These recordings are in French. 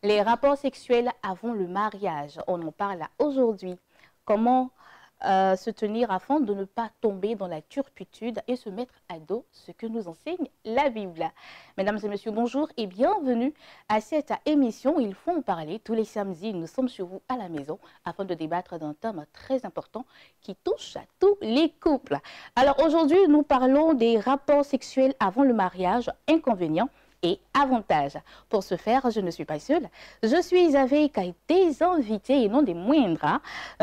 Les rapports sexuels avant le mariage, on en parle aujourd'hui. Comment se tenir afin de ne pas tomber dans la turpitude et se mettre à dos ce que nous enseigne la Bible. Mesdames et messieurs, bonjour et bienvenue à cette émission. Il faut en parler tous les samedis. Nous sommes chez vous à la maison afin de débattre d'un thème très important qui touche à tous les couples. Alors aujourd'hui, nous parlons des rapports sexuels avant le mariage, inconvénients et avantages. Pour ce faire, je ne suis pas seule. Je suis avec des invités et non des moindres.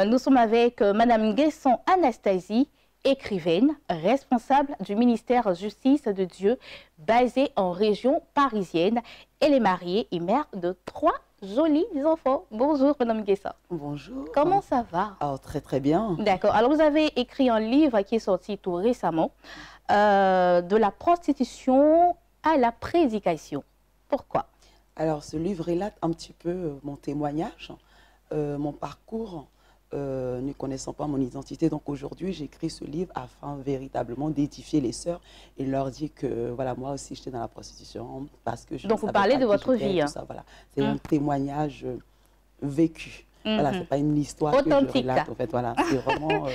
Nous sommes avec Madame Guesson Anastasie, écrivaine, responsable du ministère Justice de Dieu, basée en région parisienne. Elle est mariée et mère de 3 jolis enfants. Bonjour Madame Guesson. Bonjour. Comment ça va? Oh, très très bien. D'accord. Alors vous avez écrit un livre qui est sorti tout récemment, de la prostitution à la prédication. Pourquoi? Alors, ce livre relate un petit peu mon témoignage, mon parcours, ne connaissant pas mon identité. Donc aujourd'hui, j'écris ce livre afin véritablement d'édifier les sœurs et leur dire que, voilà, moi aussi, j'étais dans la prostitution parce que je Donc, vous parlez de votre vie. Tout ça, voilà. C'est un témoignage vécu. Voilà, c'est pas une histoire authentique, que je relate, en fait. Voilà, c'est vraiment...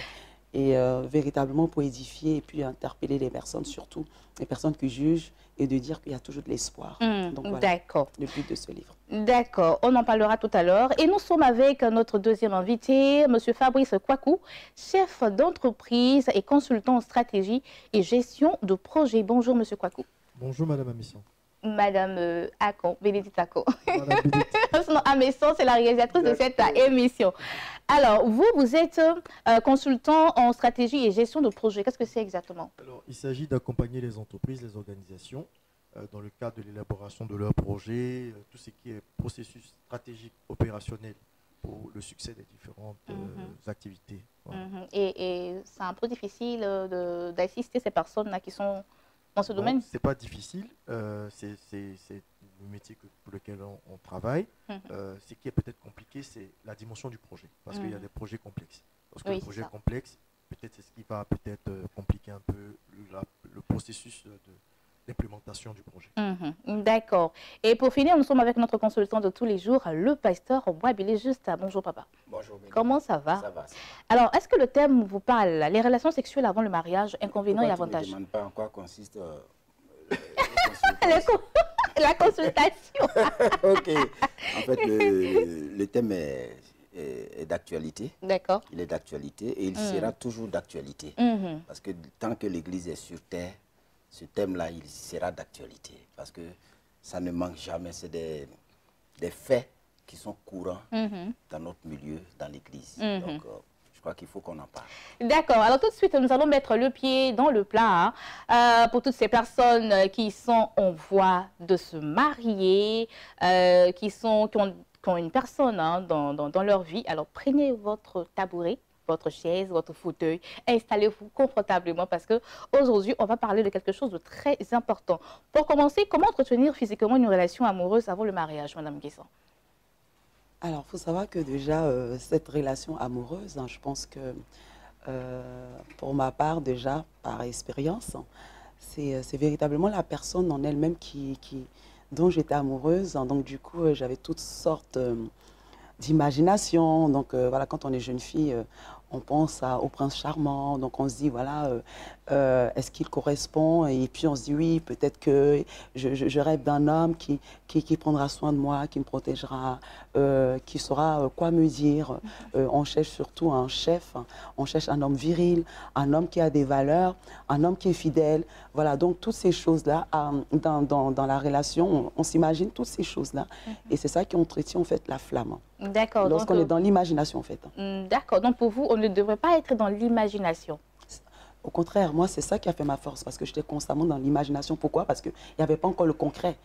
véritablement pour édifier et puis interpeller les personnes, surtout les personnes qui jugent, et de dire qu'il y a toujours de l'espoir. Donc voilà, d'accord. le but de ce livre. D'accord, on en parlera tout à l'heure. Et nous sommes avec notre deuxième invité, M. Fabrice Kwaku, chef d'entreprise et consultant en stratégie et gestion de projet. Bonjour M. Kwaku. Bonjour Madame Amisson. Madame Akon, Bénédicte Akon. Madame Amisson, c'est la réalisatrice de cette émission. Alors, vous êtes consultant en stratégie et gestion de projet. Qu'est-ce que c'est exactement? Alors, il s'agit d'accompagner les entreprises, les organisations, dans le cadre de l'élaboration de leurs projets, tout ce qui est processus stratégique opérationnel pour le succès des différentes activités. Voilà. Et c'est un peu difficile d'assister ces personnes-là qui sont dans ce domaine? C'est pas difficile, c'est le métier pour lequel on travaille. Ce qui est peut-être compliqué, c'est la dimension du projet, parce qu'il y a des projets complexes. Lorsque le projet est complexe, peut-être c'est ce qui va peut-être compliquer un peu le processus d'implémentation du projet. D'accord. Et pour finir, nous sommes avec notre consultant de tous les jours, le pasteur Boisbilé Juste. Bonjour papa. Bonjour. Comment ça va? Ça va. Alors, est-ce que le thème vous parle, les relations sexuelles avant le mariage, inconvénients et avantages? Je ne demande pas en quoi consiste la consultation. Ok. En fait, le thème est d'actualité. D'accord. Il est d'actualité et il sera toujours d'actualité. Parce que tant que l'Église est sur terre, ce thème-là, il sera d'actualité. Parce que ça ne manque jamais. C'est des faits qui sont courants dans notre milieu, dans l'Église. Donc, je crois qu'il faut qu'on en parle. D'accord. Alors tout de suite, nous allons mettre le pied dans le plat pour toutes ces personnes qui sont en voie de se marier, qui ont une personne dans leur vie. Alors prenez votre tabouret, votre chaise, votre fauteuil, installez-vous confortablement parce qu'aujourd'hui, on va parler de quelque chose de très important. Pour commencer, comment entretenir physiquement une relation amoureuse avant le mariage, Madame Guesson? Alors, il faut savoir que déjà, cette relation amoureuse, je pense que pour ma part, déjà, par expérience, c'est véritablement la personne en elle-même dont j'étais amoureuse. Donc, du coup, j'avais toutes sortes d'imagination. Donc, voilà, quand on est jeune fille, on pense au prince charmant. Donc, on se dit, voilà, est-ce qu'il correspond? Et puis, on se dit, oui, peut-être que je rêve d'un homme qui prendra soin de moi, qui me protégera, qui saura quoi me dire. On cherche surtout un chef, on cherche un homme viril, un homme qui a des valeurs, un homme qui est fidèle. Voilà, donc toutes ces choses-là, dans la relation, on s'imagine toutes ces choses-là. Et c'est ça qui entretient en fait la flamme. D'accord. Lorsqu'on est dans l'imagination en fait. D'accord, donc pour vous, on ne devrait pas être dans l'imagination. Au contraire, moi, c'est ça qui a fait ma force, parce que j'étais constamment dans l'imagination. Pourquoi? Parce qu'il n'y avait pas encore le concret,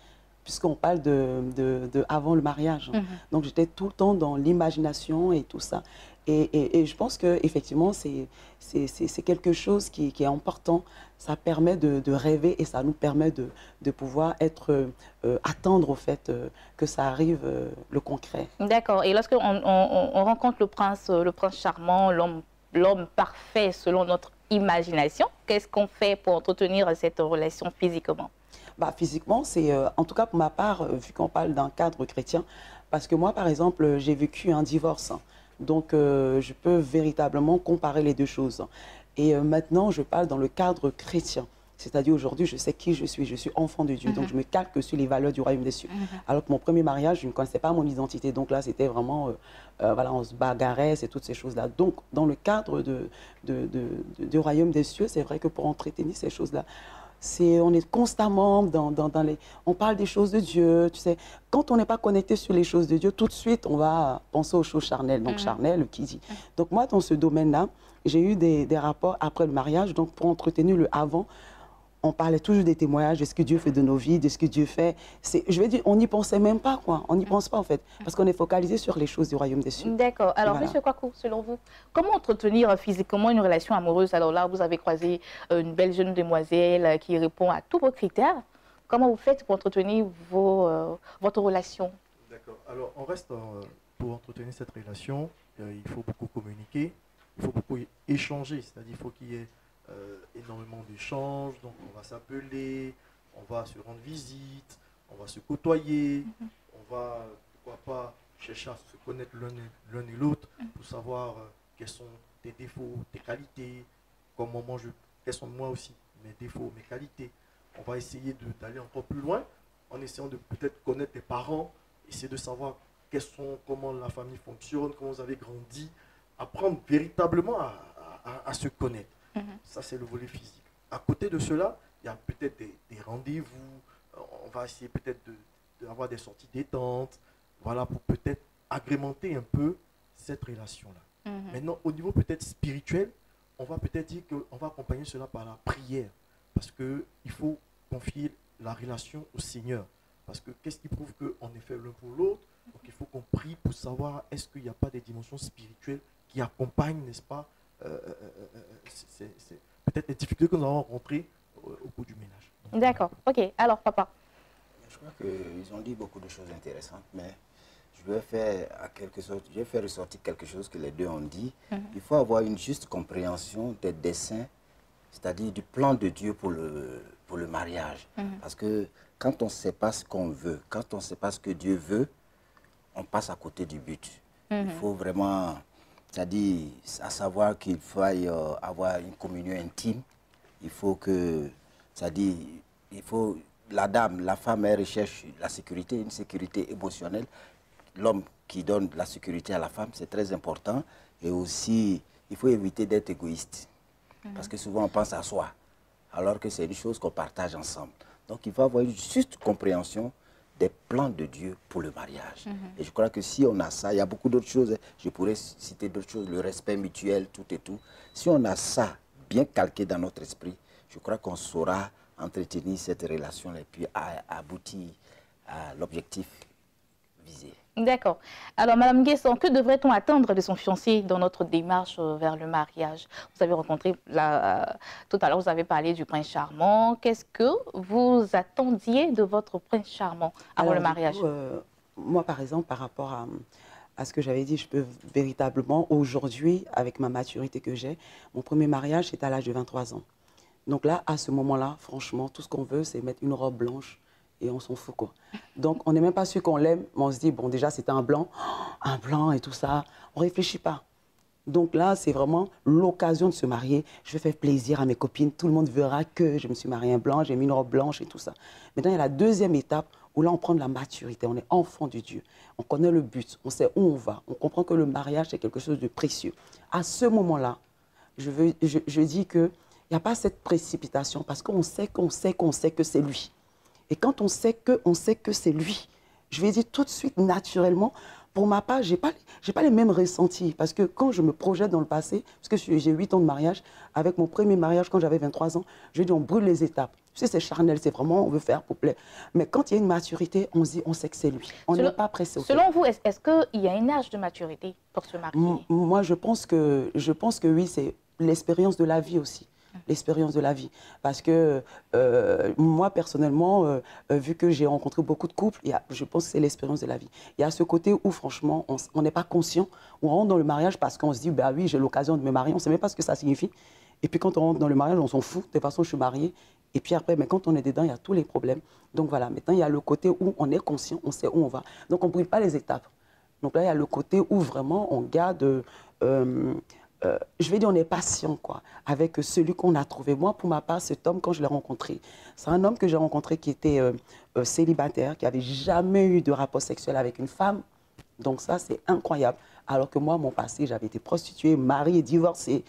puisqu'on parle de avant le mariage. Donc, j'étais tout le temps dans l'imagination et tout ça. Et je pense qu'effectivement, c'est quelque chose qui est important. Ça permet de rêver et ça nous permet de pouvoir attendre au fait que ça arrive, le concret. D'accord. Et lorsqu'on rencontre le prince charmant, l'homme parfait selon notre imagination, qu'est-ce qu'on fait pour entretenir cette relation physiquement? Physiquement, c'est, en tout cas pour ma part, vu qu'on parle d'un cadre chrétien, Parce que moi, par exemple, j'ai vécu un divorce. Donc, je peux véritablement comparer les deux choses. Et maintenant, je parle dans le cadre chrétien. C'est-à-dire aujourd'hui, je sais qui je suis enfant de Dieu, donc je me calque sur les valeurs du royaume des cieux. Alors que mon premier mariage, je ne connaissais pas mon identité, donc là, c'était vraiment, voilà, on se bagarrait, c'est toutes ces choses-là. Donc, dans le cadre du royaume des cieux, c'est vrai que pour entretenir ces choses-là, on est constamment dans les... On parle des choses de Dieu, tu sais. Quand on n'est pas connecté sur les choses de Dieu, tout de suite, on va penser aux choses charnelles. Donc, charnel, qui dit. Donc, moi, dans ce domaine-là, j'ai eu des rapports après le mariage. Donc, pour entretenir le avant, on parlait toujours des témoignages, de ce que Dieu fait de nos vies, de ce que Dieu fait. Je vais dire, on n'y pensait même pas, quoi. On n'y pense pas, en fait. Parce qu'on est focalisé sur les choses du royaume des cieux. D'accord. Alors, voilà. Monsieur Kwaku, selon vous, comment entretenir physiquement une relation amoureuse? Alors là, vous avez croisé une belle jeune demoiselle qui répond à tous vos critères. Comment vous faites pour entretenir votre relation? D'accord. Alors, on reste pour entretenir cette relation, il faut beaucoup communiquer, il faut beaucoup échanger, c'est-à-dire il faut qu'il y ait énormément d'échanges, donc on va s'appeler, on va se rendre visite, on va se côtoyer, on va, pourquoi pas, chercher à se connaître l'un et l'autre pour savoir quels sont tes défauts, tes qualités, quels sont moi aussi mes défauts, mes qualités. On va essayer d'aller encore plus loin en essayant de peut-être connaître tes parents, essayer de savoir comment la famille fonctionne, comment vous avez grandi, apprendre véritablement à se connaître. Ça, c'est le volet physique. À côté de cela, il y a peut-être des rendez-vous. On va essayer peut-être d'avoir des sorties détente, voilà, pour peut-être agrémenter un peu cette relation-là. Maintenant, au niveau peut-être spirituel, on va peut-être dire qu'on va accompagner cela par la prière. Parce qu'il faut confier la relation au Seigneur. Parce que qu'est-ce qui prouve qu'on est fait l'un pour l'autre? Donc il faut qu'on prie pour savoir est-ce qu'il n'y a pas des dimensions spirituelles qui accompagnent, n'est-ce pas, c'est peut-être les difficultés que nous avons rencontrées au cours du ménage. D'accord. Ok. Alors, papa. Je crois qu'ils ont dit beaucoup de choses intéressantes, mais je vais faire ressortir quelque chose que les deux ont dit. Il faut avoir une juste compréhension des desseins, c'est-à-dire du plan de Dieu pour le mariage. Parce que quand on ne sait pas ce qu'on veut, quand on ne sait pas ce que Dieu veut, on passe à côté du but. Il faut vraiment... C'est-à-dire, à savoir qu'il faille avoir une communion intime. Il faut que, c'est-à-dire, la femme, elle recherche la sécurité, une sécurité émotionnelle. L'homme qui donne la sécurité à la femme, c'est très important. Et aussi, il faut éviter d'être égoïste. Parce que souvent, on pense à soi, alors que c'est une chose qu'on partage ensemble. Donc, il faut avoir une juste compréhension des plans de Dieu pour le mariage. Et je crois que si on a ça, il y a beaucoup d'autres choses, je pourrais citer d'autres choses, le respect mutuel, tout et tout. Si on a ça bien calqué dans notre esprit, je crois qu'on saura entretenir cette relation et puis aboutir à l'objectif visé. D'accord. Alors, Madame Guesson, que devrait-on attendre de son fiancé dans notre démarche vers le mariage? Vous avez rencontré, tout à l'heure, vous avez parlé du prince charmant. Qu'est-ce que vous attendiez de votre prince charmant avant le mariage? Du coup, moi, par exemple, par rapport à ce que j'avais dit, je peux véritablement, aujourd'hui, avec ma maturité que j'ai, mon premier mariage, c'est à l'âge de 23 ans. Donc là, à ce moment-là, franchement, tout ce qu'on veut, c'est mettre une robe blanche et on s'en fout, quoi. Donc, on n'est même pas sûr qu'on l'aime, mais on se dit, bon, déjà, c'est un blanc et tout ça. On ne réfléchit pas. Donc là, c'est vraiment l'occasion de se marier. Je vais faire plaisir à mes copines. Tout le monde verra que je me suis mariée un blanc, j'ai mis une robe blanche et tout ça. Maintenant, il y a la deuxième étape où là, on prend de la maturité. On est enfant de Dieu. On connaît le but. On sait où on va. On comprend que le mariage, c'est quelque chose de précieux. À ce moment-là, je dis qu'il n'y a pas cette précipitation parce qu'on sait que c'est lui. Et quand on sait que c'est lui, je vais dire tout de suite, naturellement, pour ma part, je n'ai pas les mêmes ressentis. Parce que quand je me projette dans le passé, parce que j'ai 8 ans de mariage, avec mon premier mariage, quand j'avais 23 ans, je dis on brûle les étapes. Tu sais, c'est charnel, c'est vraiment, on veut faire pour plaire. Mais quand il y a une maturité, on se dit, on sait que c'est lui. On n'est pas pressé. Selon vous, est-ce qu'il y a un âge de maturité pour se marier? Moi, je pense que oui, c'est l'expérience de la vie aussi. L'expérience de la vie. Parce que moi, personnellement, vu que j'ai rencontré beaucoup de couples, je pense que c'est l'expérience de la vie. Il y a ce côté où, franchement, on n'est pas conscient, où on rentre dans le mariage parce qu'on se dit, bah oui, j'ai l'occasion de me marier, on ne sait même pas ce que ça signifie. Et puis quand on rentre dans le mariage, on s'en fout, de toute façon, je suis mariée. Et puis après, mais quand on est dedans, il y a tous les problèmes. Donc voilà, maintenant, il y a le côté où on est conscient, on sait où on va. Donc on ne brûle pas les étapes. Donc là, il y a le côté où vraiment on garde, je vais dire, on est patient quoi, avec celui qu'on a trouvé. Moi, pour ma part, cet homme, quand je l'ai rencontré, c'est un homme que j'ai rencontré qui était célibataire, qui n'avait jamais eu de rapport sexuel avec une femme. Donc ça, c'est incroyable. Alors que moi, mon passé, j'avais été prostituée, mariée, divorcée.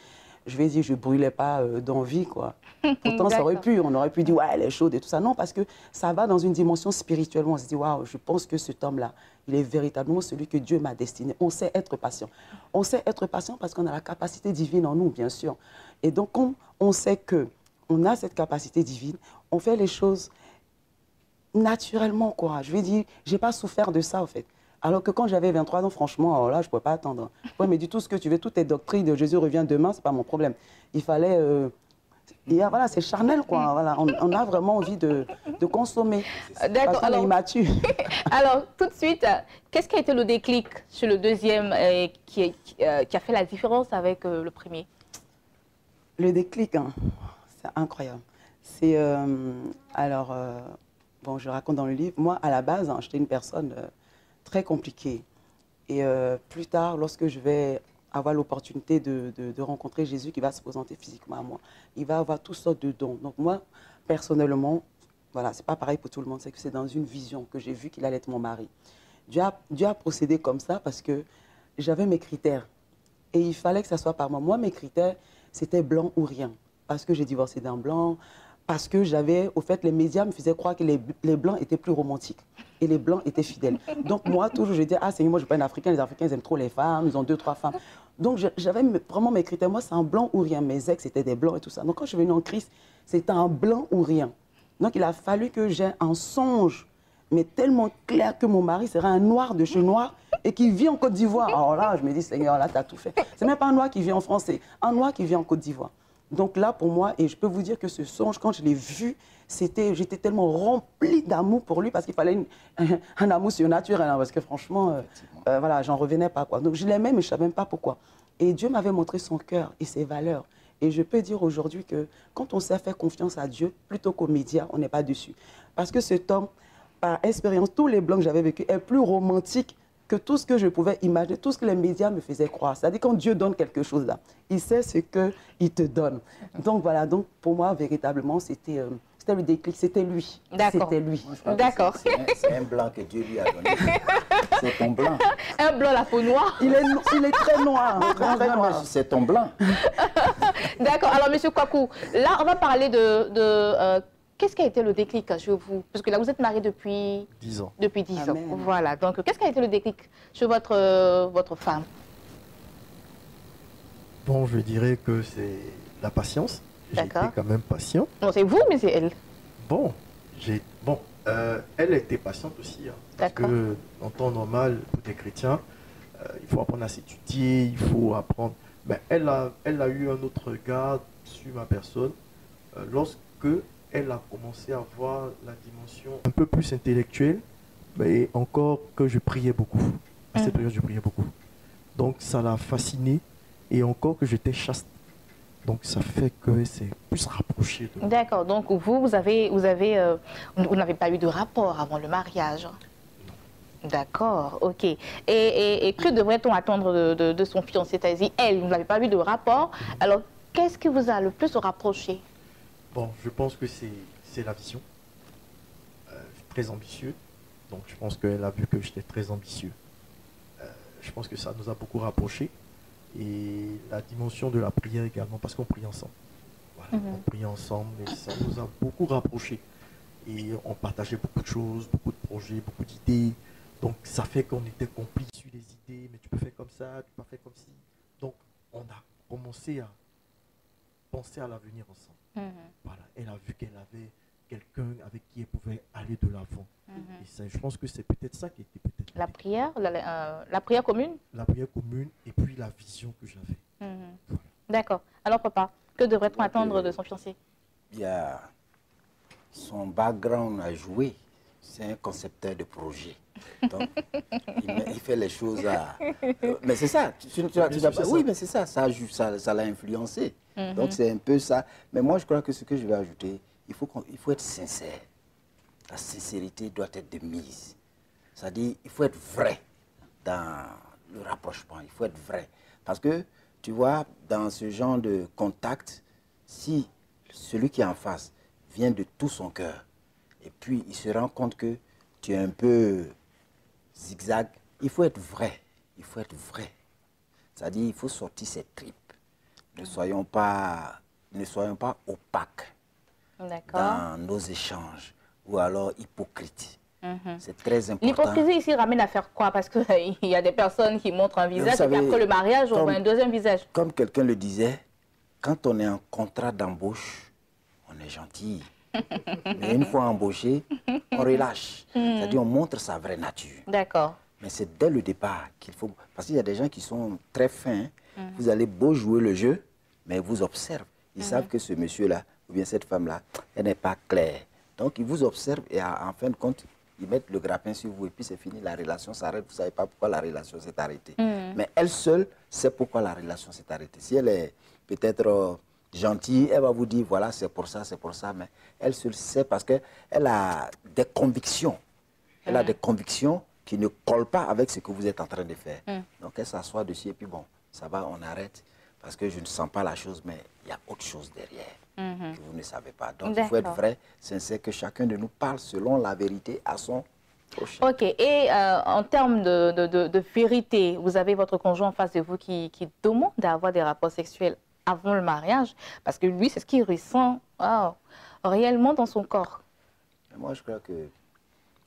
Je vais dire, je ne brûlais pas d'envie, quoi. Pourtant, ça aurait pu, on aurait pu dire, ouais, elle est chaude et tout ça. Non, parce que ça va dans une dimension spirituelle où on se dit, waouh, je pense que cet homme-là, il est véritablement celui que Dieu m'a destiné. On sait être patient. On sait être patient parce qu'on a la capacité divine en nous, bien sûr. Et donc, comme on sait qu'on a cette capacité divine, on fait les choses naturellement, quoi. Je vais dire, je n'ai pas souffert de ça, en fait. Alors que quand j'avais 23 ans, franchement, alors là, je ne pouvais pas attendre. Oui, mais du tout ce que tu veux, toutes tes doctrines de Jésus revient demain, ce n'est pas mon problème. Il fallait... voilà, c'est charnel, quoi. Voilà, on a vraiment envie de consommer. D'accord. Parce qu'on est immature. Alors, tout de suite, qu'est-ce qui a été le déclic sur le deuxième qui a fait la différence avec le premier? Le déclic, hein, c'est incroyable. C'est... bon, je raconte dans le livre. Moi, à la base, hein, j'étais une personne... très compliqué. Et plus tard, lorsque je vais avoir l'opportunité de rencontrer Jésus qui va se présenter physiquement à moi, il va avoir toutes sortes de dons. Donc moi, personnellement, voilà, c'est pas pareil pour tout le monde, c'est que c'est dans une vision que j'ai vu qu'il allait être mon mari. Dieu a procédé comme ça parce que j'avais mes critères. Et il fallait que ça soit par moi. Moi, mes critères, c'était blanc ou rien. Parce que j'ai divorcé d'un blanc, parce que j'avais, au fait, les médias me faisaient croire que les blancs étaient plus romantiques et les blancs étaient fidèles. Donc moi, toujours, je disais, ah Seigneur, moi je ne suis pas une Africaine, les Africains ils aiment trop les femmes, ils ont 2, 3 femmes. Donc j'avais vraiment mes critères, moi c'est un blanc ou rien, mes ex c'était des blancs et tout ça. Donc quand je suis venue en Christ, c'était un blanc ou rien. Donc il a fallu que j'ai un songe, mais tellement clair que mon mari serait un noir de chez noir et qui vit en Côte d'Ivoire. Alors là, je me dis, Seigneur, là tu as tout fait. C'est même pas un noir qui vit en France, c'est un noir qui vit en Côte d'Ivoire. Donc là, pour moi, et je peux vous dire que ce songe, quand je l'ai vu, j'étais tellement remplie d'amour pour lui parce qu'il fallait un amour surnaturel. Hein, parce que franchement, voilà, j'en revenais pas, quoi. Donc je l'aimais, mais je ne savais même pas pourquoi. Et Dieu m'avait montré son cœur et ses valeurs. Et je peux dire aujourd'hui que quand on sait faire confiance à Dieu, plutôt qu'aux médias, on n'est pas dessus. Parce que cet homme, par expérience, tous les blancs que j'avais vécu, est plus romantique que tout ce que je pouvais imaginer, tout ce que les médias me faisaient croire. C'est-à-dire quand Dieu donne quelque chose là, il sait ce qu'il te donne. Donc voilà, donc pour moi, véritablement, c'était le déclic, c'était lui. C'était lui. D'accord. C'est un blanc que Dieu lui a donné. C'est ton blanc. Un blanc, la peau noire. Il est très noir. Très noir. C'est ton blanc. D'accord. Alors, Monsieur Kwaku, là, on va parler qu'est-ce qui a été le déclic chez vous? Parce que là, vous êtes marié depuis 10 ans. Depuis 10 Amen. ans. Voilà. Donc, qu'est-ce qui a été le déclic chez votre femme? Bon, je dirais que c'est la patience. J'ai été quand même patient. Non, c'est vous, mais c'est elle. Bon, elle était patiente aussi. Hein, parce que, en temps normal, pour des chrétiens, il faut apprendre à s'étudier, il faut apprendre. Mais elle a eu un autre regard sur ma personne lorsque elle a commencé à voir la dimension un peu plus intellectuelle, mais encore que je priais beaucoup. À cette période, je priais beaucoup. Donc, ça l'a fascinée et encore que j'étais chaste. Donc, ça fait que c'est plus rapproché de... D'accord. Donc, vous n'avez pas eu de rapport avant le mariage? Non. D'accord, ok. Et que devrait-on attendre de son fiancé? C'est-à-dire, elle, vous n'avez pas eu de rapport. Alors, qu'est-ce qui vous a le plus rapproché? Bon, je pense que c'est la vision. Très ambitieux. Donc, je pense qu'elle a vu que j'étais très ambitieux. Je pense que ça nous a beaucoup rapprochés. Et la dimension de la prière également, parce qu'on prie ensemble. Voilà, on prie ensemble et ça nous a beaucoup rapprochés. Et on partageait beaucoup de choses, beaucoup de projets, beaucoup d'idées. Donc, ça fait qu'on était complices sur les idées. Mais tu peux faire comme ça, tu peux faire comme ci. Donc, on a commencé à penser à l'avenir ensemble. Voilà, elle a vu qu'elle avait quelqu'un avec qui elle pouvait aller de l'avant. Et ça, je pense que c'est peut-être ça qui était peut-être... La prière, la prière commune? La prière commune et puis la vision que j'avais. Voilà. D'accord. Alors papa, que devrait-on attendre de son fiancé? Bien, son background a joué. C'est un concepteur de projet. Donc, il fait les choses à... mais c'est ça. Oui, mais c'est ça. Ça l'a influencé. Donc, c'est un peu ça. Mais moi, je crois que ce que je vais ajouter, il faut être sincère. La sincérité doit être de mise. C'est-à-dire, il faut être vrai dans le rapprochement. Il faut être vrai. Parce que, tu vois, dans ce genre de contact, si celui qui est en face vient de tout son cœur, et puis il se rend compte que tu es un peu zigzag, il faut être vrai. Il faut être vrai. C'est-à-dire, il faut sortir ses tripes. Ne soyons pas opaques dans nos échanges ou alors hypocrites. C'est très important. L'hypocrisie ici ramène à faire quoi? Parce qu'il y a des personnes qui montrent un visage et puis après le mariage, on voit un deuxième visage. Comme quelqu'un le disait, quand on est en contrat d'embauche, on est gentil. Mais une fois embauché, on relâche. C'est-à-dire on montre sa vraie nature. D'accord. Mais c'est dès le départ qu'il faut... Parce qu'il y a des gens qui sont très fins. Vous allez beau jouer le jeu, mais ils vous observent. Ils savent que ce monsieur-là, ou bien cette femme-là, elle n'est pas claire. Donc ils vous observent et en fin de compte, ils mettent le grappin sur vous et puis c'est fini, la relation s'arrête. Vous ne savez pas pourquoi la relation s'est arrêtée. Mais elle seule sait pourquoi la relation s'est arrêtée. Si elle est peut-être gentille, elle va vous dire, voilà, c'est pour ça, mais elle seule sait parce qu'elle a des convictions. Elle a des convictions qui ne collent pas avec ce que vous êtes en train de faire. Donc elle s'assoit dessus et puis bon, ça va, on arrête parce que je ne sens pas la chose, mais il y a autre chose derrière que vous ne savez pas. Donc il faut être vrai, sincère, que chacun de nous parle selon la vérité à son prochain. Ok, et en termes de vérité, vous avez votre conjoint en face de vous qui demande d'avoir des rapports sexuels avant le mariage, parce que lui, c'est ce qu'il ressent réellement dans son corps. Et moi, je crois que,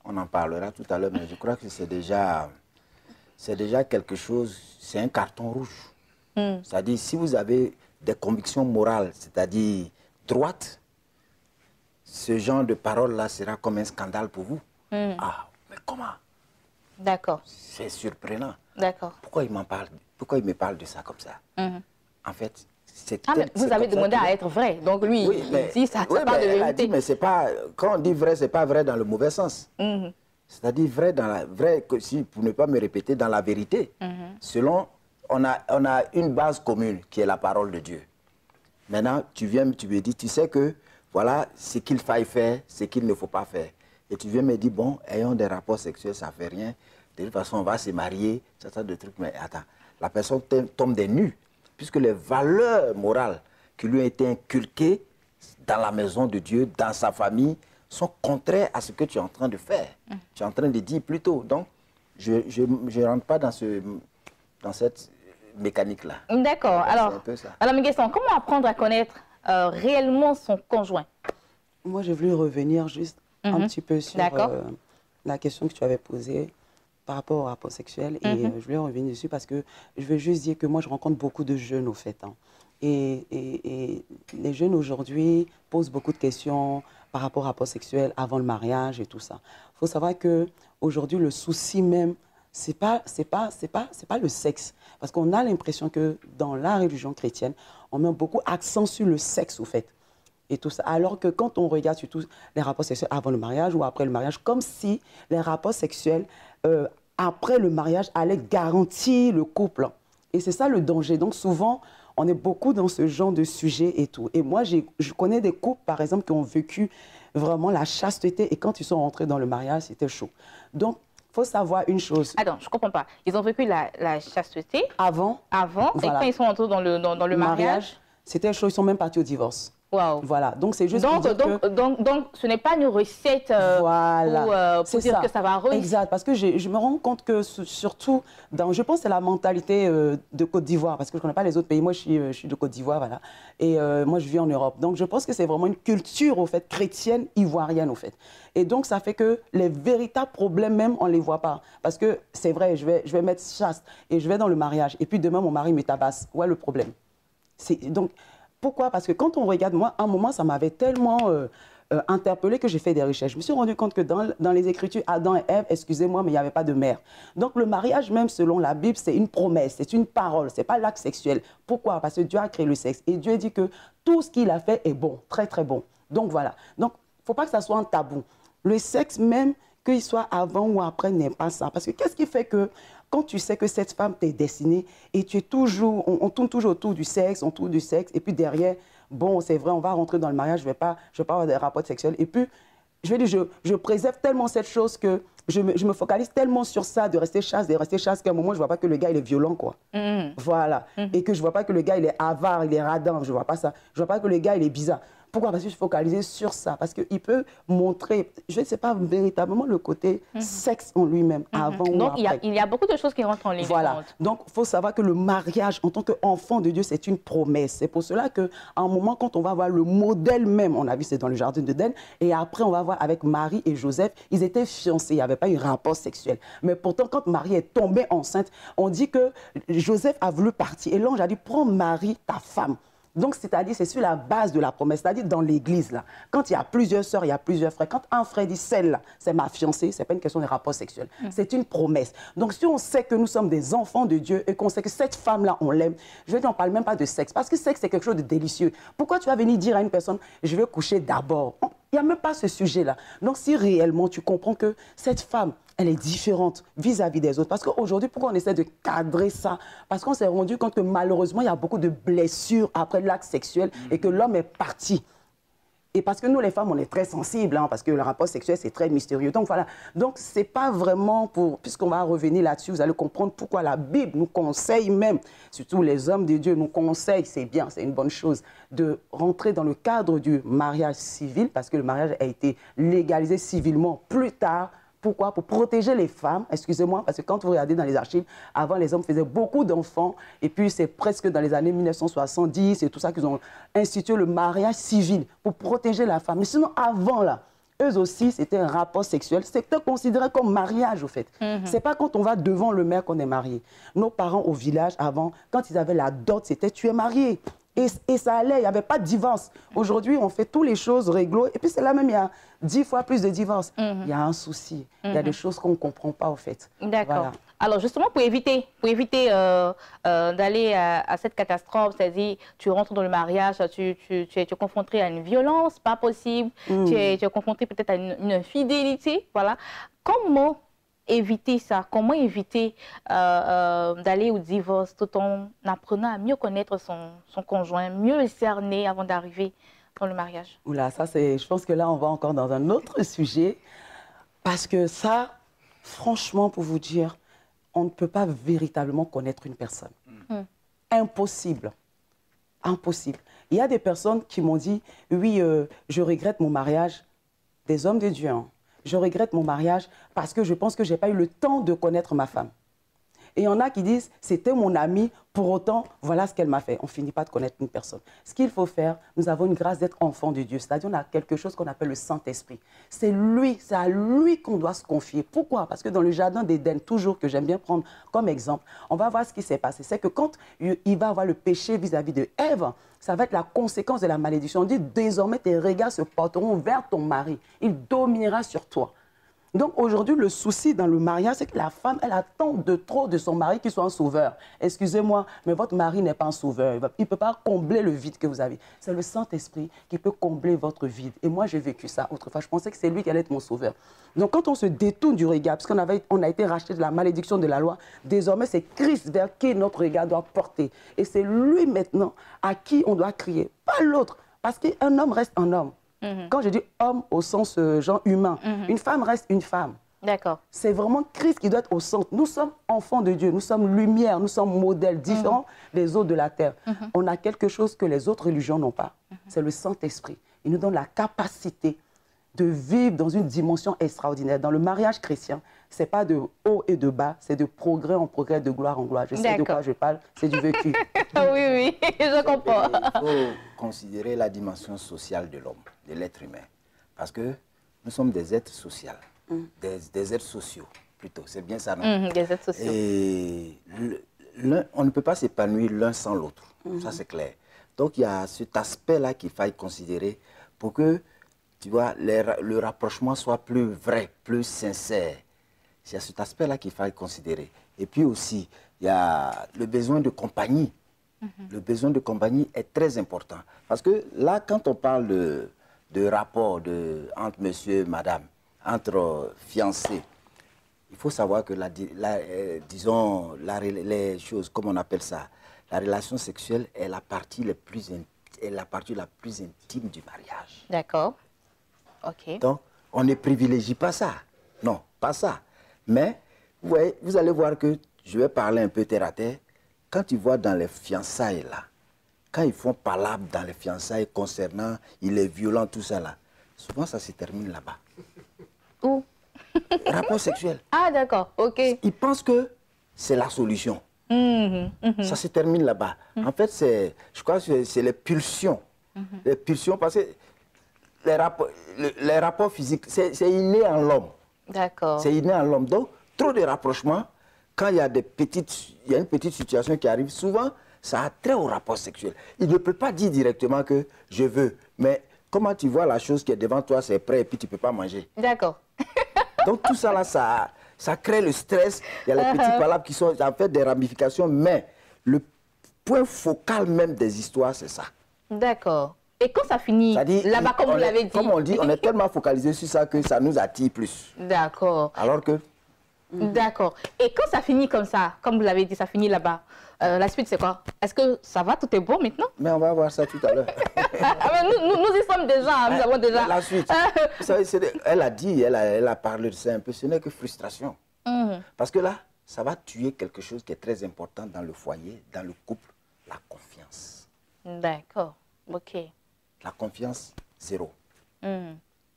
on en parlera tout à l'heure, mais je crois que c'est déjà quelque chose, c'est un carton rouge. C'est-à-dire, si vous avez des convictions morales, c'est-à-dire droites, ce genre de parole-là sera comme un scandale pour vous. Ah, mais comment? D'accord. C'est surprenant. D'accord. Pourquoi il m'en parle? Pourquoi il me parle de ça comme ça? En fait, c'est... Ah, mais vous avez demandé à être vrai. Donc lui, oui, il dit ça, oui, ça parle de elle a vérité. dit, mais c'est pas... Quand on dit vrai, c'est pas vrai dans le mauvais sens. C'est-à-dire vrai, si, pour ne pas me répéter, dans la vérité. Selon... On a une base commune qui est la parole de Dieu. Maintenant, tu viens, tu me dis, tu sais que, voilà, ce qu'il faille faire, ce qu'il ne faut pas faire. Et tu viens me dire, bon, ayons des rapports sexuels, ça ne fait rien. De toute façon, on va se marier, ça de trucs. Mais attends, la personne tombe des nues, puisque les valeurs morales qui lui ont été inculquées dans la maison de Dieu, dans sa famille, sont contraires à ce que tu es en train de faire. Tu es en train de dire plutôt. Donc, je ne rentre pas dans cette mécanique-là. D'accord. Alors, Miguesson, comment apprendre à connaître réellement son conjoint? Moi, j'ai voulu revenir juste un petit peu sur la question que tu avais posée par rapport au rapport sexuel. Et je voulais revenir dessus parce que je veux juste dire que moi, je rencontre beaucoup de jeunes, au fait. Et les jeunes aujourd'hui posent beaucoup de questions par rapport au rapport sexuel avant le mariage et tout ça. Il faut savoir qu'aujourd'hui, le souci même, c'est pas le sexe. Parce qu'on a l'impression que dans la religion chrétienne, on met beaucoup accent sur le sexe, au fait. Et tout ça. Alors que quand on regarde surtout les rapports sexuels avant le mariage ou après le mariage, comme si les rapports sexuels après le mariage allaient garantir le couple. Et c'est ça le danger. Donc souvent, on est beaucoup dans ce genre de sujet et tout. Et moi, je connais des couples, par exemple, qui ont vécu vraiment la chasteté. Et quand ils sont rentrés dans le mariage, c'était chaud. Donc, il faut savoir une chose. Attends, je ne comprends pas. Ils ont vécu la chasteté avant, voilà. Et quand ils sont entrés dans le mariage, c'était chaud. Ils sont même partis au divorce. Wow. Voilà, donc c'est juste donc, ce n'est pas une recette voilà. pour dire que ça va réussir. Exact, parce que je me rends compte que surtout, je pense que c'est la mentalité de Côte d'Ivoire, parce que je ne connais pas les autres pays. Moi, je suis de Côte d'Ivoire, voilà. Et moi, je vis en Europe. Donc, je pense que c'est vraiment une culture, au fait, chrétienne, ivoirienne, au fait. Et donc, ça fait que les véritables problèmes même, on ne les voit pas. Parce que c'est vrai, je vais mettre chaste et je vais dans le mariage. Et puis demain, mon mari me tabasse. Où est le problème? Donc, pourquoi? Parce que quand on regarde, moi, à un moment, ça m'avait tellement interpellé que j'ai fait des recherches. Je me suis rendu compte que dans les Écritures, Adam et Ève, excusez-moi, mais il n'y avait pas de mère. Donc, le mariage, même selon la Bible, c'est une promesse, c'est une parole, ce n'est pas l'acte sexuel. Pourquoi? Parce que Dieu a créé le sexe. Et Dieu dit que tout ce qu'il a fait est bon, très, très bon. Donc, voilà. Donc, il ne faut pas que ça soit un tabou. Le sexe, même, qu'il soit avant ou après, n'est pas ça. Parce que qu'est-ce qui fait que quand tu sais que cette femme t'est destinée et tu es toujours, on tourne toujours autour du sexe, et puis derrière, bon, c'est vrai, on va rentrer dans le mariage, je vais pas avoir des rapports sexuels. Et puis, je vais dire, je préserve tellement cette chose que je me focalise tellement sur ça, de rester chaste, qu'à un moment, je ne vois pas que le gars, il est violent, quoi. Voilà. Et que je ne vois pas que le gars, il est avare, il est radin, je ne vois pas ça. Je ne vois pas que le gars, il est bizarre. Pourquoi? Parce que je suis focalisée sur ça. Parce qu'il peut montrer, je ne sais pas véritablement le côté sexe en lui-même, avant ou après. Donc, il y a beaucoup de choses qui rentrent en ligne. Voilà. Donc, il faut savoir que le mariage, en tant qu'enfant de Dieu, c'est une promesse. C'est pour cela qu'à un moment, quand on va voir le modèle même, on a vu, c'est dans le jardin d'Éden, et après, on va voir avec Marie et Joseph, ils étaient fiancés, il n'y avait pas eu rapport sexuel. Mais pourtant, quand Marie est tombée enceinte, on dit que Joseph a voulu partir. Et l'ange a dit, prends Marie, ta femme. Donc, c'est-à-dire, c'est sur la base de la promesse. C'est-à-dire, dans l'église, là, quand il y a plusieurs sœurs, il y a plusieurs frères. Quand un frère dit, celle-là, c'est ma fiancée, ce n'est pas une question de rapport sexuel. C'est une promesse. Donc, si on sait que nous sommes des enfants de Dieu et qu'on sait que cette femme-là, on l'aime, je veux dire, on ne parle même pas de sexe. Parce que sexe, c'est quelque chose de délicieux. Pourquoi tu vas venir dire à une personne, je vais coucher d'abord? Il n'y a même pas ce sujet-là. Donc, si réellement tu comprends que cette femme, elle est différente vis-à-vis des autres. Parce qu'aujourd'hui, pourquoi on essaie de cadrer ça? Parce qu'on s'est rendu compte que malheureusement, il y a beaucoup de blessures après l'acte sexuel et que l'homme est parti. Et parce que nous, les femmes, on est très sensibles, parce que le rapport sexuel, c'est très mystérieux. Donc, voilà. Donc, ce n'est pas vraiment pour... Puisqu'on va revenir là-dessus, vous allez comprendre pourquoi la Bible nous conseille même, surtout les hommes de Dieu nous conseillent, c'est bien, c'est une bonne chose, de rentrer dans le cadre du mariage civil, parce que le mariage a été légalisé civilement plus tard. Pourquoi? Pour protéger les femmes, excusez-moi, parce que quand vous regardez dans les archives, avant les hommes faisaient beaucoup d'enfants, et puis c'est presque dans les années 1970 et tout ça qu'ils ont institué le mariage civil pour protéger la femme. Mais sinon, avant là, eux aussi, c'était un rapport sexuel. C'était considéré comme mariage, au fait. C'est pas quand on va devant le maire qu'on est marié. Nos parents au village, avant, quand ils avaient la dot, c'était tu es marié. Et ça allait, il n'y avait pas de divorce. Aujourd'hui, on fait toutes les choses réglo. Et puis c'est là même, il y a 10 fois plus de divorces. Il y a un souci. Il y a des choses qu'on ne comprend pas, au fait. D'accord. Voilà. Alors justement, pour éviter d'aller à cette catastrophe, c'est-à-dire tu rentres dans le mariage, tu es confronté à une violence, pas possible, tu es confronté peut-être à une infidélité, voilà. Comment éviter ça? Comment éviter d'aller au divorce tout en apprenant à mieux connaître son conjoint, mieux le cerner avant d'arriver dans le mariage? Oula, ça c'est... Je pense que là, on va encore dans un autre sujet. Parce que ça, franchement, pour vous dire, on ne peut pas véritablement connaître une personne. Impossible. Impossible. Il y a des personnes qui m'ont dit, oui, je regrette mon mariage, des hommes de Dieu, hein. Je regrette mon mariage parce que je pense que je n'ai pas eu le temps de connaître ma femme. Et il y en a qui disent, c'était mon amie, pour autant, voilà ce qu'elle m'a fait. On ne finit pas de connaître une personne. Ce qu'il faut faire, nous avons une grâce d'être enfants de Dieu. C'est-à-dire, on a quelque chose qu'on appelle le Saint-Esprit. C'est à lui qu'on doit se confier. Pourquoi? Parce que dans le jardin d'Éden, toujours que j'aime bien prendre comme exemple, on va voir ce qui s'est passé. C'est que quand il va avoir le péché vis-à-vis de Ève, ça va être la conséquence de la malédiction. On dit, désormais, tes regards se porteront vers ton mari. Il dominera sur toi. Donc aujourd'hui, le souci dans le mariage, c'est que la femme, elle attend de trop de son mari qu'il soit un sauveur. Excusez-moi, mais votre mari n'est pas un sauveur. Il ne peut pas combler le vide que vous avez. C'est le Saint-Esprit qui peut combler votre vide. Et moi, j'ai vécu ça autrefois. Je pensais que c'est lui qui allait être mon sauveur. Donc quand on se détourne du regard, parce qu'on a été racheté de la malédiction de la loi, désormais, c'est Christ vers qui notre regard doit porter. Et c'est lui maintenant à qui on doit crier, pas l'autre. Parce qu'un homme reste un homme. Quand je dis homme au sens genre humain, une femme reste une femme. D'accord. C'est vraiment Christ qui doit être au centre. Nous sommes enfants de Dieu, nous sommes lumière, nous sommes modèles différents des autres de la terre. On a quelque chose que les autres religions n'ont pas. C'est le Saint-Esprit. Il nous donne la capacité de vivre dans une dimension extraordinaire. Dans le mariage chrétien, ce n'est pas de haut et de bas, c'est de progrès en progrès, de gloire en gloire. Je sais de quoi je parle, c'est du vécu. Oui, je comprends. Il faut considérer la dimension sociale de l'homme, de l'être humain. Parce que nous sommes des êtres sociaux, des êtres sociaux plutôt. C'est bien ça, non? Des êtres sociaux. Et on ne peut pas s'épanouir l'un sans l'autre. Ça, c'est clair. Donc, il y a cet aspect-là qu'il faille considérer pour que, tu vois, le rapprochement soit plus vrai, plus sincère. Il y a cet aspect-là qu'il faille considérer. Et puis aussi, il y a le besoin de compagnie. Le besoin de compagnie est très important. Parce que là, quand on parle de rapport entre monsieur et madame, entre fiancés, il faut savoir que, disons, les choses, comme on appelle ça, la relation sexuelle est la partie la plus intime du mariage. D'accord. OK. Donc, on ne privilégie pas ça. Non, pas ça. Mais, ouais, vous allez voir que, je vais parler un peu terre à terre, quand tu vois dans les fiançailles, là, quand ils font palabre dans les fiançailles concernant, il est violent, tout ça, là, souvent ça se termine là-bas. Où? Rapport sexuel. Ah, d'accord, ok. Ils pensent que c'est la solution. Ça se termine là-bas. En fait, je crois que c'est les pulsions. Les pulsions, parce que les rapports physiques, c'est inné en l'homme. D'accord. C'est inné en l'homme. Donc, trop de rapprochements, quand il y a une petite situation qui arrive, souvent, ça a trait au rapport sexuel. Il ne peut pas dire directement que je veux, mais comment tu vois la chose qui est devant toi, c'est prêt et puis tu ne peux pas manger. D'accord. Donc tout ça là, ça crée le stress. Il y a les petits palabres qui sont en fait des ramifications, mais le point focal même des histoires, c'est ça. D'accord. Et quand ça finit là-bas, comme vous l'avez dit. Comme on dit, on est tellement focalisé sur ça que ça nous attire plus. D'accord. Alors que... D'accord. Et quand ça finit comme ça, comme vous l'avez dit, ça finit là-bas, la suite c'est quoi? Est-ce que ça va, tout est bon maintenant? Mais on va voir ça tout à l'heure. Nous y sommes déjà, nous avons déjà... La suite. Vous savez, elle a dit, elle a parlé de ça un peu, ce n'est que frustration. Parce que là, ça va tuer quelque chose qui est très important dans le foyer, dans le couple, la confiance. D'accord, ok. La confiance, zéro.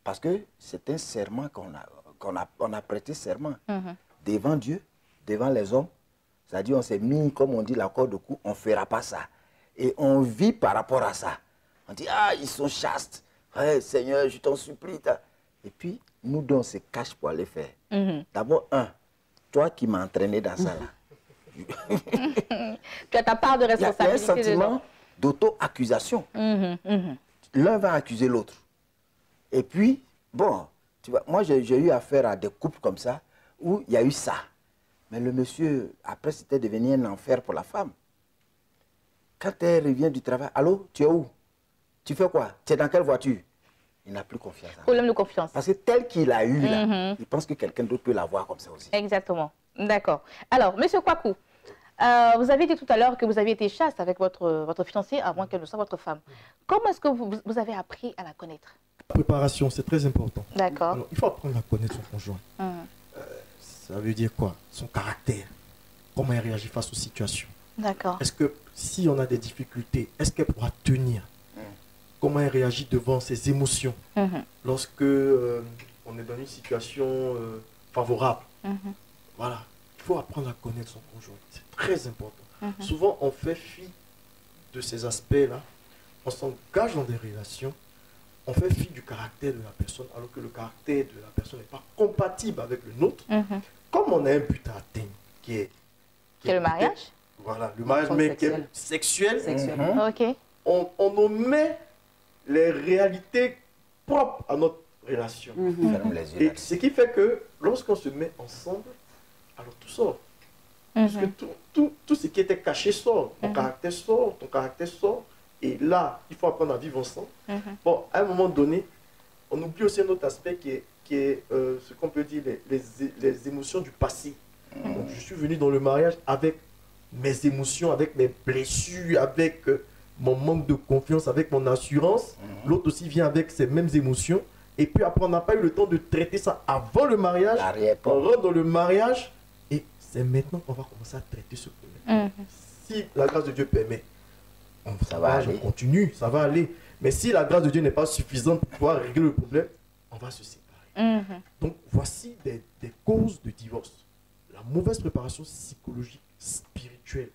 Parce que c'est un serment on a prêté serment devant Dieu, devant les hommes. C'est-à-dire, on s'est mis, comme on dit, la corde au cou, on ne fera pas ça. Et on vit par rapport à ça. On dit, ah, ils sont chastes. Hey, Seigneur, je t'en supplie. Et puis, nous deux, on se cache pour aller faire. D'abord, toi qui m'as entraîné dans ça, là. Tu as ta part de responsabilité. Il y a un sentiment d'auto-accusation. L'un va accuser l'autre. Et puis, bon, tu vois, moi, j'ai eu affaire à des couples comme ça, où il y a eu ça. Mais le monsieur, après, c'était devenu un enfer pour la femme. Quand elle revient du travail, allô, tu es où? Tu fais quoi? Tu es dans quelle voiture? Il n'a plus confiance. Problème de confiance. Parce que tel qu'il a eu, là, il pense que quelqu'un d'autre peut l'avoir comme ça aussi. Exactement. D'accord. Alors, monsieur Kwaku, vous avez dit tout à l'heure que vous aviez été chaste avec votre fiancée avant qu'elle ne soit votre femme. Comment est-ce que vous avez appris à la connaître? La préparation, c'est très important. D'accord. Il faut apprendre à connaître son conjoint. Ça veut dire quoi? Son caractère. Comment il réagit face aux situations. D'accord. Est-ce que si on a des difficultés, est-ce qu'elle pourra tenir? Comment elle réagit devant ses émotions lorsque on est dans une situation favorable? Voilà. Il faut apprendre à connaître son conjoint. C'est très important. Souvent, on fait fi de ces aspects-là. On s'engage dans des relations. On fait fi du caractère de la personne, alors que le caractère de la personne n'est pas compatible avec le nôtre. Comme on a un but à atteindre, qui est le mariage. Voilà, le mariage, mais sexuel. Ok. On omet les réalités propres à notre relation. Et ce qui fait que lorsqu'on se met ensemble, alors tout sort. Parce que tout ce qui était caché sort. Ton caractère sort, ton caractère sort. Et là, il faut apprendre à vivre ensemble. Bon, à un moment donné, on oublie aussi un autre aspect qui est ce qu'on peut dire les émotions du passé. Donc, je suis venu dans le mariage avec mes émotions, avec mes blessures, avec mon manque de confiance, avec mon assurance. L'autre aussi vient avec ces mêmes émotions. Et puis après, on n'a pas eu le temps de traiter ça avant le mariage. On rentre dans le mariage et c'est maintenant qu'on va commencer à traiter ce problème. Si la grâce de Dieu permet, on continue, ça va aller. Mais si la grâce de Dieu n'est pas suffisante pour pouvoir régler le problème, on va se séparer. Donc voici des causes de divorce. La mauvaise préparation psychologique, spirituelle.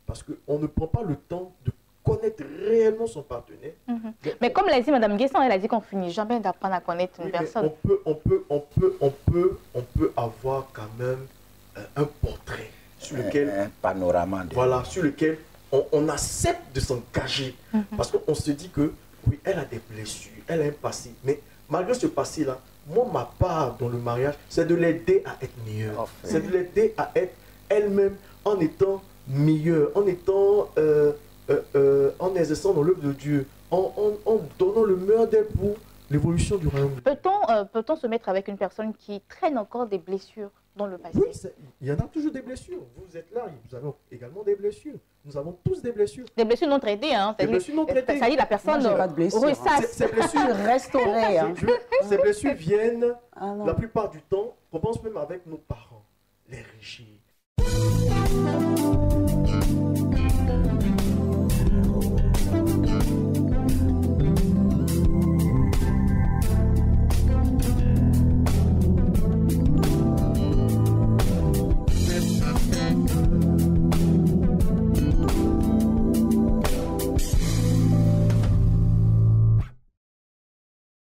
Parce qu'on ne prend pas le temps de connaître réellement son partenaire. Mais comme l'a dit Mme Guesson, elle a dit qu'on finit jamais d'apprendre à connaître une personne. On peut avoir quand même un portrait sur lequel... Un panorama. Voilà, sur lequel on accepte de s'engager. Parce qu'on se dit que, oui, elle a des blessures, elle a un passé. Mais malgré ce passé-là, moi, ma part dans le mariage, c'est de l'aider à être meilleure. C'est de l'aider à être elle-même en étant meilleure, en étant... en exerçant dans l'œuvre de Dieu, en donnant le meilleur d'elle pour l'évolution du royaume. Peut-on se mettre avec une personne qui traîne encore des blessures dans le passé. Oui, il y en a toujours des blessures. Vous êtes là, vous avez également des blessures. Nous avons tous des blessures. Des blessures non traitées. Hein. Des blessures non traitées. Ça y est, la personne ressasse. Ces blessures restaurées. Hein. Ces blessures viennent la plupart du temps, on pense même avec nos parents, les rigides.